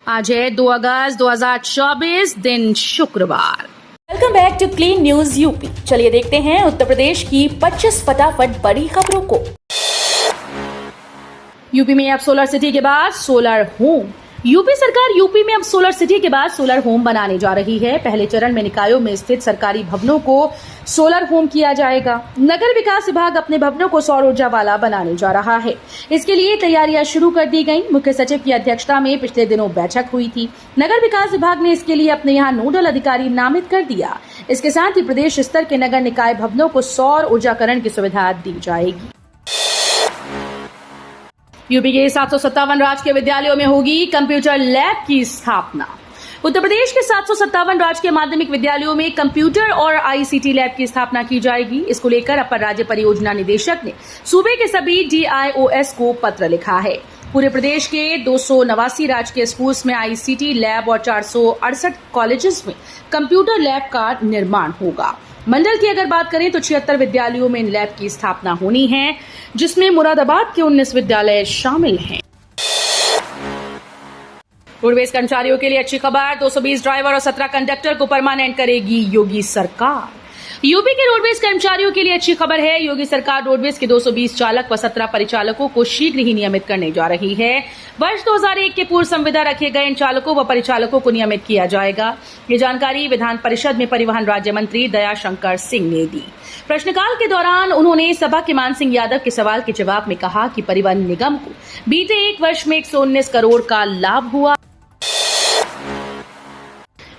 आज है 2 अगस्त 2024 दिन शुक्रवार। Welcome back to clean news UP. चलिए देखते हैं उत्तर प्रदेश की 25 फटाफट बड़ी खबरों को। यूपी में अब सोलर सिटी के बाद सोलर होम। यूपी सरकार यूपी में अब सोलर सिटी के बाद सोलर होम बनाने जा रही है। पहले चरण में निकायों में स्थित सरकारी भवनों को सोलर होम किया जाएगा। नगर विकास विभाग अपने भवनों को सौर ऊर्जा वाला बनाने जा रहा है। इसके लिए तैयारियां शुरू कर दी गई। मुख्य सचिव की अध्यक्षता में पिछले दिनों बैठक हुई थी। नगर विकास विभाग ने इसके लिए अपने यहाँ नोडल अधिकारी नामित कर दिया। इसके साथ ही प्रदेश स्तर के नगर निकाय भवनों को सौर ऊर्जाकरण की सुविधा दी जाएगी। यूपी के 757 राजकीय विद्यालयों में होगी कंप्यूटर लैब की स्थापना। उत्तर प्रदेश के 757 राजकीय माध्यमिक विद्यालयों में कंप्यूटर और आईसीटी लैब की स्थापना की जाएगी। इसको लेकर अपर राज्य परियोजना निदेशक ने सूबे के सभी डीआईओएस को पत्र लिखा है। पूरे प्रदेश के 289 राजकीय स्कूल्स में आईसीटी लैब और 468 कॉलेजेस में कंप्यूटर लैब का निर्माण होगा। मंडल की अगर बात करें तो 76 विद्यालयों में इन लैब की स्थापना होनी है, जिसमें मुरादाबाद के 19 विद्यालय शामिल हैं। रोडवेज कर्मचारियों के लिए अच्छी खबर, 220 ड्राइवर और 17 कंडक्टर को परमानेंट करेगी योगी सरकार। यूपी के रोडवेज कर्मचारियों के लिए अच्छी खबर है। योगी सरकार रोडवेज के 220 चालक व 17 परिचालकों को शीघ्र ही नियमित करने जा रही है। वर्ष 2001 के पूर्व संविदा रखे गए इन चालकों व परिचालकों को नियमित किया जाएगा। ये जानकारी विधान परिषद में परिवहन राज्य मंत्री दयाशंकर सिंह ने दी। प्रश्नकाल के दौरान उन्होंने सभा के मान सिंह यादव के सवाल के जवाब में कहा कि परिवहन निगम को बीते एक वर्ष में 119 करोड़ का लाभ हुआ।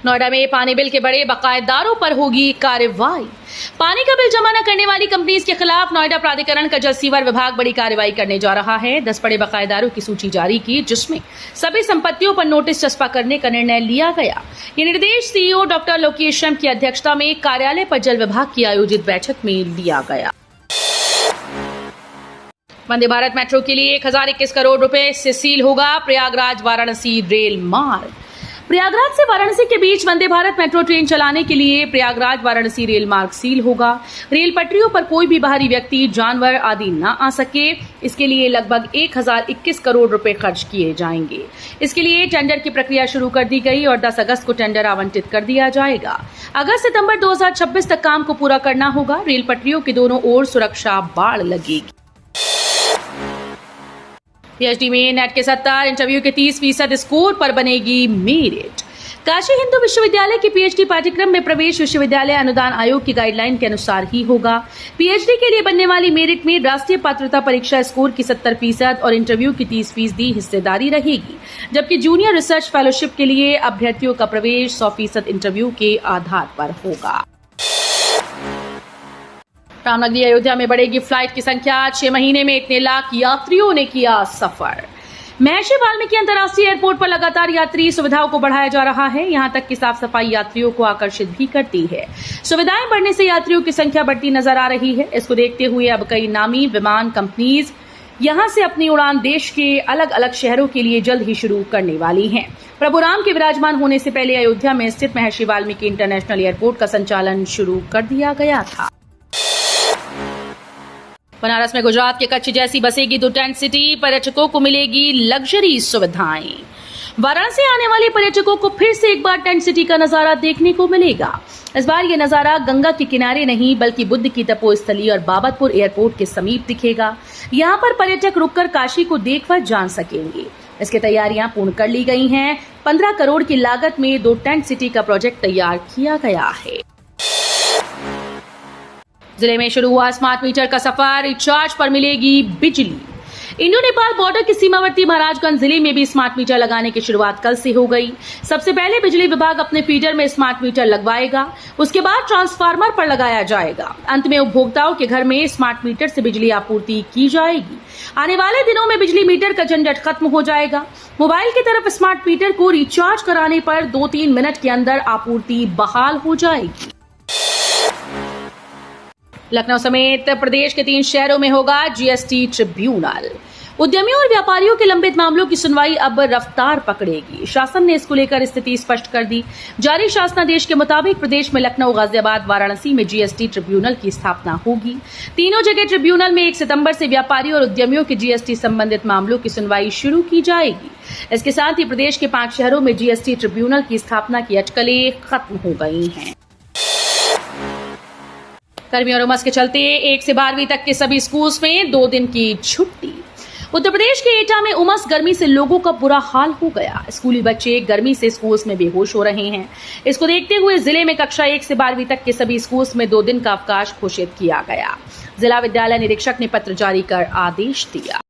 नोएडा में पानी बिल के बड़े बकायेदारों पर होगी कार्रवाई। पानी का बिल जमा न करने वाली कंपनीज के खिलाफ नोएडा प्राधिकरण का जल सीवर विभाग बड़ी कार्रवाई करने जा रहा है। 10 बड़े बकायेदारों की सूची जारी की, जिसमें सभी संपत्तियों पर नोटिस चस्पा करने का निर्णय लिया गया। ये निर्देश सीईओ डॉक्टर लोकेश शर्मा की अध्यक्षता में कार्यालय पर जल विभाग की आयोजित बैठक में लिया गया। वंदे भारत मेट्रो के लिए 1021 करोड़ रुपए से सील होगा प्रयागराज वाराणसी रेल मार्ग। प्रयागराज से वाराणसी के बीच वंदे भारत मेट्रो ट्रेन चलाने के लिए प्रयागराज वाराणसी रेल मार्ग सील होगा। रेल पटरियों पर कोई भी बाहरी व्यक्ति, जानवर आदि न आ सके। इसके लिए लगभग 1021 करोड़ रुपए खर्च किए जाएंगे। इसके लिए टेंडर की प्रक्रिया शुरू कर दी गई और 10 अगस्त को टेंडर आवंटित कर दिया जाएगा। अगस्त सितंबर 2026 तक काम को पूरा करना होगा। रेल पटरियों के दोनों ओर सुरक्षा बाड़ लगेगी। पीएचडी में नेट के 70, इंटरव्यू के 30% स्कोर पर बनेगी मेरिट। काशी हिंदू विश्वविद्यालय के पीएचडी पाठ्यक्रम में प्रवेश विश्वविद्यालय अनुदान आयोग की गाइडलाइन के अनुसार ही होगा। पीएचडी के लिए बनने वाली मेरिट में राष्ट्रीय पात्रता परीक्षा स्कोर की 70% और इंटरव्यू की 30% हिस्सेदारी रहेगी, जबकि जूनियर रिसर्च फेलोशिप के लिए अभ्यर्थियों का प्रवेश 100% इंटरव्यू के आधार पर होगा। रामनगरी अयोध्या में बढ़ेगी फ्लाइट की संख्या। 6 महीने में इतने लाख यात्रियों ने किया सफर। महर्षि वाल्मीकि अंतर्राष्ट्रीय एयरपोर्ट पर लगातार यात्री सुविधाओं को बढ़ाया जा रहा है। यहां तक कि साफ सफाई यात्रियों को आकर्षित भी करती है। सुविधाएं बढ़ने से यात्रियों की संख्या बढ़ती नजर आ रही है। इसको देखते हुए अब कई नामी विमान कंपनीज यहां से अपनी उड़ान देश के अलग अलग शहरों के लिए जल्द ही शुरू करने वाली हैं। प्रभु राम के विराजमान होने से पहले अयोध्या में स्थित महर्षि वाल्मीकि इंटरनेशनल एयरपोर्ट का संचालन शुरू कर दिया गया था। बनारस में गुजरात के कच्छ जैसी बसेगी द टेंट सिटी। पर्यटकों को मिलेगी लग्जरी सुविधाएं। वाराणसी आने वाले पर्यटकों को फिर से एक बार टेंट सिटी का नजारा देखने को मिलेगा। इस बार ये नजारा गंगा के किनारे नहीं बल्कि बुद्ध की तपोस्थली और बाबतपुर एयरपोर्ट के समीप दिखेगा। यहाँ पर पर्यटक रुककर काशी को देखकर जान सकेंगे। इसकी तैयारियां पूर्ण कर ली गई हैं। 15 करोड़ की लागत में द टेंट सिटी का प्रोजेक्ट तैयार किया गया है। जिले में शुरू हुआ स्मार्ट मीटर का सफर। रिचार्ज पर मिलेगी बिजली। इंडो नेपाल बॉर्डर के सीमावर्ती महाराजगंज जिले में भी स्मार्ट मीटर लगाने की शुरुआत कल से हो गई। सबसे पहले बिजली विभाग अपने फीडर में स्मार्ट मीटर लगवाएगा। उसके बाद ट्रांसफार्मर पर लगाया जाएगा। अंत में उपभोक्ताओं के घर में स्मार्ट मीटर से बिजली आपूर्ति की जाएगी। आने वाले दिनों में बिजली मीटर का झंझट खत्म हो जाएगा। मोबाइल की तरफ स्मार्ट मीटर को रिचार्ज कराने पर 2-3 मिनट के अंदर आपूर्ति बहाल हो जाएगी। लखनऊ समेत प्रदेश के 3 शहरों में होगा जीएसटी ट्रिब्यूनल। उद्यमियों और व्यापारियों के लंबित मामलों की सुनवाई अब रफ्तार पकड़ेगी। शासन ने इसको लेकर स्थिति स्पष्ट कर दी। जारी शासनादेश के मुताबिक प्रदेश में लखनऊ, गाजियाबाद, वाराणसी में जीएसटी ट्रिब्यूनल की स्थापना होगी। तीनों जगह ट्रिब्यूनल में 1 सितंबर से व्यापारियों और उद्यमियों के जीएसटी संबंधित मामलों की सुनवाई शुरू की जाएगी। इसके साथ ही प्रदेश के 5 शहरों में जीएसटी ट्रिब्यूनल की स्थापना की अटकलें खत्म हो गई हैं। गर्मी और उमस के चलते 1 से 12वीं तक के सभी स्कूल्स में 2 दिन की छुट्टी। उत्तर प्रदेश के एटा में उमस गर्मी से लोगों का बुरा हाल हो गया। स्कूली बच्चे गर्मी से स्कूल्स में बेहोश हो रहे हैं। इसको देखते हुए जिले में कक्षा 1 से 12वीं तक के सभी स्कूल्स में 2 दिन का अवकाश घोषित किया गया। जिला विद्यालय निरीक्षक ने पत्र जारी कर आदेश दिया।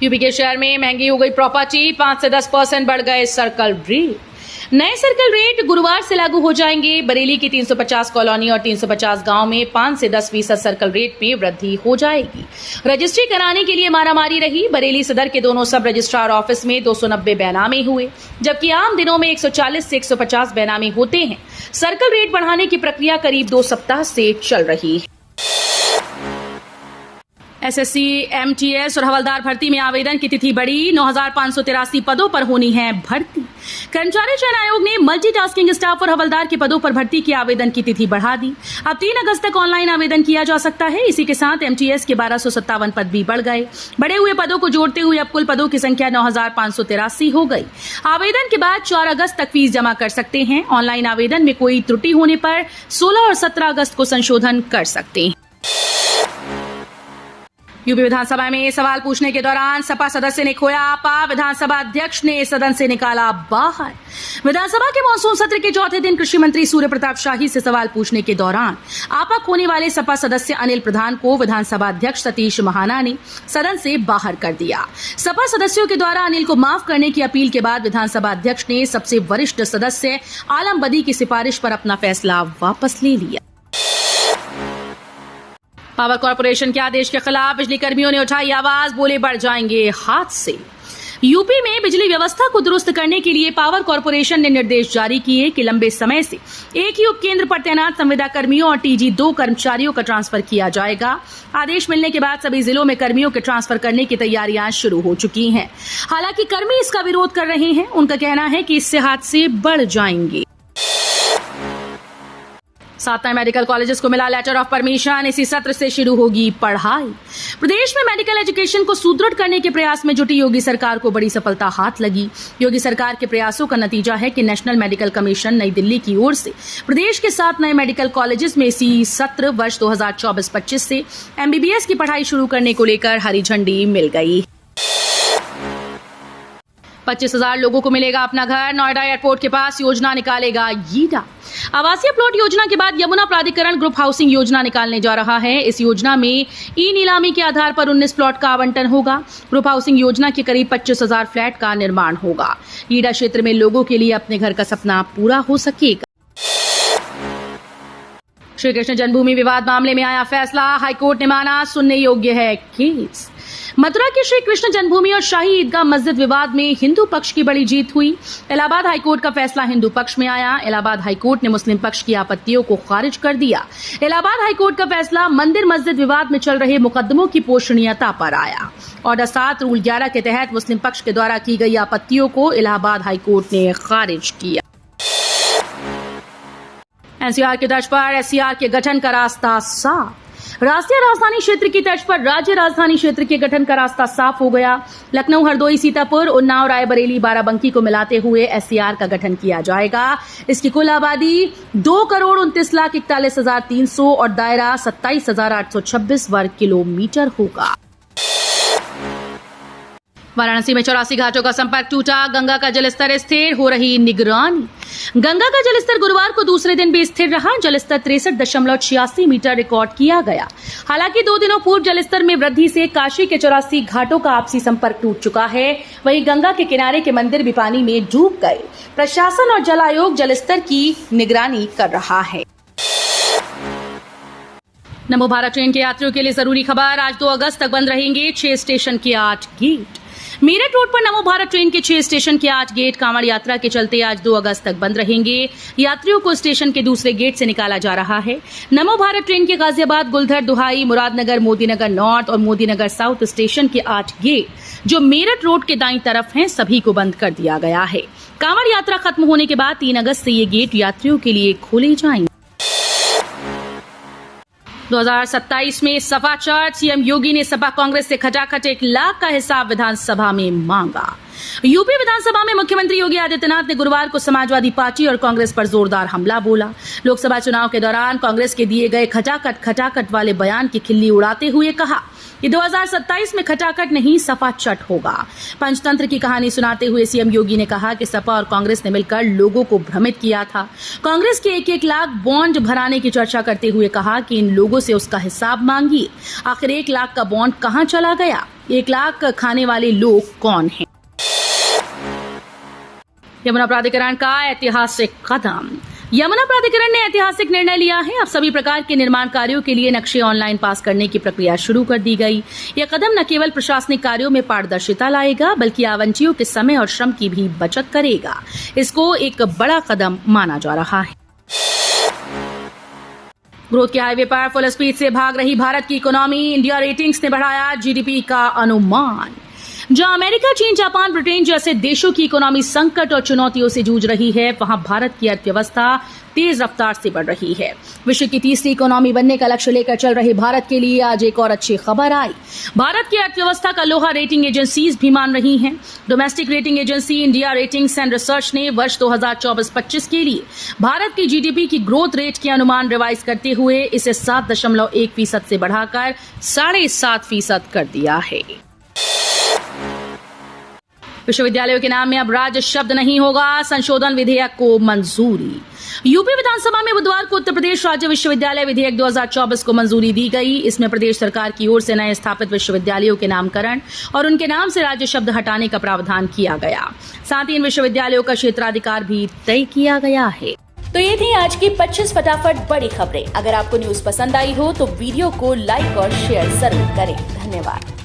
यूपी के शहर में महंगी हो गई प्रॉपर्टी, 5 से 10% बढ़ गए सर्कल रेट। नए सर्कल रेट गुरुवार से लागू हो जाएंगे। बरेली की 350 कॉलोनी और 350 गांव में 5 से 10% सर्कल रेट में वृद्धि हो जाएगी। रजिस्ट्री कराने के लिए मारामारी रही। बरेली सदर के दोनों सब रजिस्ट्रार ऑफिस में 290 बैनामे हुए, जबकि आम दिनों में 140 से 150 बैनामे होते हैं। सर्कल रेट बढ़ाने की प्रक्रिया करीब 2 सप्ताह से चल रही है। एसएससी, एमटीएस और हवलदार भर्ती में आवेदन की तिथि बढ़ी। 9,583 पदों पर होनी है भर्ती। कर्मचारी चयन आयोग ने मल्टीटास्किंग स्टाफ और हवलदार के पदों पर भर्ती की आवेदन की तिथि बढ़ा दी। अब 3 अगस्त तक ऑनलाइन आवेदन किया जा सकता है। इसी के साथ एमटीएस के 1257 पद भी बढ़ गए। बढ़े हुए पदों को जोड़ते हुए अब कुल पदों की संख्या 9,583 हो गई। आवेदन के बाद 4 अगस्त तक फीस जमा कर सकते हैं। ऑनलाइन आवेदन में कोई त्रुटि होने पर 16 और 17 अगस्त को संशोधन कर सकते हैं। यूपी विधानसभा में सवाल पूछने के दौरान सपा सदस्य ने खोया आपा। विधानसभा अध्यक्ष ने सदन से निकाला बाहर। विधानसभा के मानसून सत्र के चौथे दिन कृषि मंत्री सूर्य प्रताप शाही से सवाल पूछने के दौरान आपा खोने वाले सपा सदस्य अनिल प्रधान को विधानसभा अध्यक्ष सतीश महाना ने सदन से बाहर कर दिया। सपा सदस्यों के द्वारा अनिल को माफ करने की अपील के बाद विधानसभा अध्यक्ष ने सबसे वरिष्ठ सदस्य आलम बदी की सिफारिश पर अपना फैसला वापस ले लिया। पावर कॉर्पोरेशन के आदेश के खिलाफ बिजली कर्मियों ने उठाई आवाज, बोले बढ़ जाएंगे हादसे। यूपी में बिजली व्यवस्था को दुरुस्त करने के लिए पावर कॉर्पोरेशन ने निर्देश जारी किए कि लंबे समय से एक ही उपकेंद्र पर तैनात संविदा कर्मियों और टीजी 2 कर्मचारियों का ट्रांसफर किया जाएगा। आदेश मिलने के बाद सभी जिलों में कर्मियों के ट्रांसफर करने की तैयारियां शुरू हो चुकी हैं। हालांकि कर्मी इसका विरोध कर रहे हैं। उनका कहना है कि इससे हादसे बढ़ जाएंगे। 7 नए मेडिकल कॉलेजेस को मिला लेटर ऑफ परमिशन। इसी सत्र से शुरू होगी पढ़ाई। प्रदेश में मेडिकल एजुकेशन को सुदृढ़ करने के प्रयास में जुटी योगी सरकार को बड़ी सफलता हाथ लगी। योगी सरकार के प्रयासों का नतीजा है कि नेशनल मेडिकल कमीशन नई दिल्ली की ओर से प्रदेश के 7 नए मेडिकल कॉलेजेस में इसी सत्र वर्ष 2024-25 से एमबीबीएस की पढ़ाई शुरू करने को लेकर हरी झंडी मिल गई। 25,000 लोगों को मिलेगा अपना घर। नोएडा एयरपोर्ट के पास योजना निकालेगा यीडा। आवासीय प्लॉट योजना के बाद यमुना प्राधिकरण ग्रुप हाउसिंग योजना निकालने जा रहा है। इस योजना में ई नीलामी के आधार पर 19 प्लॉट का आवंटन होगा। ग्रुप हाउसिंग योजना के करीब 25,000 फ्लैट का निर्माण होगा। यीडा क्षेत्र में लोगों के लिए अपने घर का सपना पूरा हो सकेगा। श्री कृष्ण जन्मभूमि विवाद मामले में आया फैसला। हाईकोर्ट ने माना सुनने योग्य है केस। मथुरा के श्री कृष्ण जन्मभूमि और शाही ईदगाह मस्जिद विवाद में हिंदू पक्ष की बड़ी जीत हुई। इलाहाबाद हाईकोर्ट का फैसला हिंदू पक्ष में आया। इलाहाबाद हाईकोर्ट ने मुस्लिम पक्ष की आपत्तियों को खारिज कर दिया। इलाहाबाद हाईकोर्ट का फैसला मंदिर मस्जिद विवाद में चल रहे मुकदमों की पोषणीयता पर आया। ऑर्डर 7 रूल 11 के तहत मुस्लिम पक्ष के द्वारा की गई आपत्तियों को इलाहाबाद हाईकोर्ट ने खारिज किया। एनसीआर की तर्ज पर एससीआर के गठन का रास्ता साफ। राष्ट्रीय राजधानी क्षेत्र की तर्ज पर राज्य राजधानी क्षेत्र के गठन का रास्ता साफ हो गया। लखनऊ, हरदोई, सीतापुर, उन्नाव, रायबरेली, बाराबंकी को मिलाते हुए एससीआर का गठन किया जाएगा। इसकी कुल आबादी 2,29,41,300 और दायरा 27,826 वर्ग किलोमीटर होगा। वाराणसी में 84 घाटों का संपर्क टूटा। गंगा का जलस्तर स्थिर, हो रही निगरानी। गंगा का जलस्तर गुरुवार को दूसरे दिन भी स्थिर रहा। जलस्तर 63.86 मीटर रिकॉर्ड किया गया। हालांकि 2 दिनों पूर्व जलस्तर में वृद्धि से काशी के 84 घाटों का आपसी संपर्क टूट चुका है। वहीं गंगा के किनारे के मंदिर भी पानी में डूब गए। प्रशासन और जल आयोग जलस्तर की निगरानी कर रहा है। नमो भारत ट्रेन के यात्रियों के लिए जरूरी खबर। आज 2 अगस्त तक बंद रहेंगे 6 स्टेशन के 8 गेट। मेरठ रोड पर नमो भारत ट्रेन के 6 स्टेशन के 8 गेट कांवड़ यात्रा के चलते आज 2 अगस्त तक बंद रहेंगे। यात्रियों को स्टेशन के दूसरे गेट से निकाला जा रहा है। नमो भारत ट्रेन के गाजियाबाद, गुलधर, दुहाई, मुरादनगर, मोदीनगर नॉर्थ और मोदीनगर साउथ स्टेशन के 8 गेट जो मेरठ रोड के दाईं तरफ हैं, सभी को बंद कर दिया गया है। कांवड़ यात्रा खत्म होने के बाद 3 अगस्त से ये गेट यात्रियों के लिए खोले जाएंगे। 2027 में सपा चार्ज, सीएम योगी ने सपा कांग्रेस से खटाखट 1 लाख का हिसाब विधानसभा में मांगा। यूपी विधानसभा में मुख्यमंत्री योगी आदित्यनाथ ने गुरुवार को समाजवादी पार्टी और कांग्रेस पर जोरदार हमला बोला। लोकसभा चुनाव के दौरान कांग्रेस के दिए गए खटाखट वाले बयान की खिल्ली उड़ाते हुए कहा कि 2027 में खटाखट नहीं, सपा चट होगा। पंचतंत्र की कहानी सुनाते हुए सीएम योगी ने कहा कि सपा और कांग्रेस ने मिलकर लोगों को भ्रमित किया था। कांग्रेस के 1-1 लाख बॉन्ड भराने की चर्चा करते हुए कहा कि इन लोगों से उसका हिसाब मांगिए। आखिर 1 लाख का बॉन्ड कहां चला गया? 1 लाख खाने वाले लोग कौन हैं? यमुना प्राधिकरण का ऐतिहासिक कदम। यमुना प्राधिकरण ने ऐतिहासिक निर्णय लिया है। अब सभी प्रकार के निर्माण कार्यों के लिए नक्शे ऑनलाइन पास करने की प्रक्रिया शुरू कर दी गई। यह कदम न केवल प्रशासनिक कार्यों में पारदर्शिता लाएगा, बल्कि आवंटियों के समय और श्रम की भी बचत करेगा। इसको एक बड़ा कदम माना जा रहा है। ग्रोथ के हाईवे पर फुल स्पीड से भाग रही भारत की इकोनॉमी। इंडिया रेटिंग्स ने बढ़ाया जीडीपी का अनुमान। जहां अमेरिका, चीन, जापान, ब्रिटेन जैसे देशों की इकोनॉमी संकट और चुनौतियों से जूझ रही है, वहां भारत की अर्थव्यवस्था तेज रफ्तार से बढ़ रही है। विश्व की तीसरी इकोनॉमी बनने का लक्ष्य लेकर चल रहे भारत के लिए आज एक और अच्छी खबर आई। भारत की अर्थव्यवस्था का लोहा रेटिंग एजेंसीज भी मान रही हैं। Domestic rating agency India ratings and research ने वर्ष 2024-25 के लिए भारत की जीडीपी की ग्रोथ रेट के अनुमान रिवाइज करते हुए इसे 7.1% से बढ़ाकर 7.5% कर दिया है। विश्वविद्यालयों के नाम में अब राज्य शब्द नहीं होगा, संशोधन विधेयक को मंजूरी। यूपी विधानसभा में बुधवार को उत्तर प्रदेश राज्य विश्वविद्यालय विधेयक 2024 को मंजूरी दी गई। इसमें प्रदेश सरकार की ओर से नए स्थापित विश्वविद्यालयों के नामकरण और उनके नाम से राज्य शब्द हटाने का प्रावधान किया गया। साथ ही इन विश्वविद्यालयों का क्षेत्राधिकार भी तय किया गया है। तो ये थी आज की 25 फटाफट बड़ी खबरें। अगर आपको न्यूज पसंद आई हो तो वीडियो को लाइक और शेयर जरूर करें। धन्यवाद।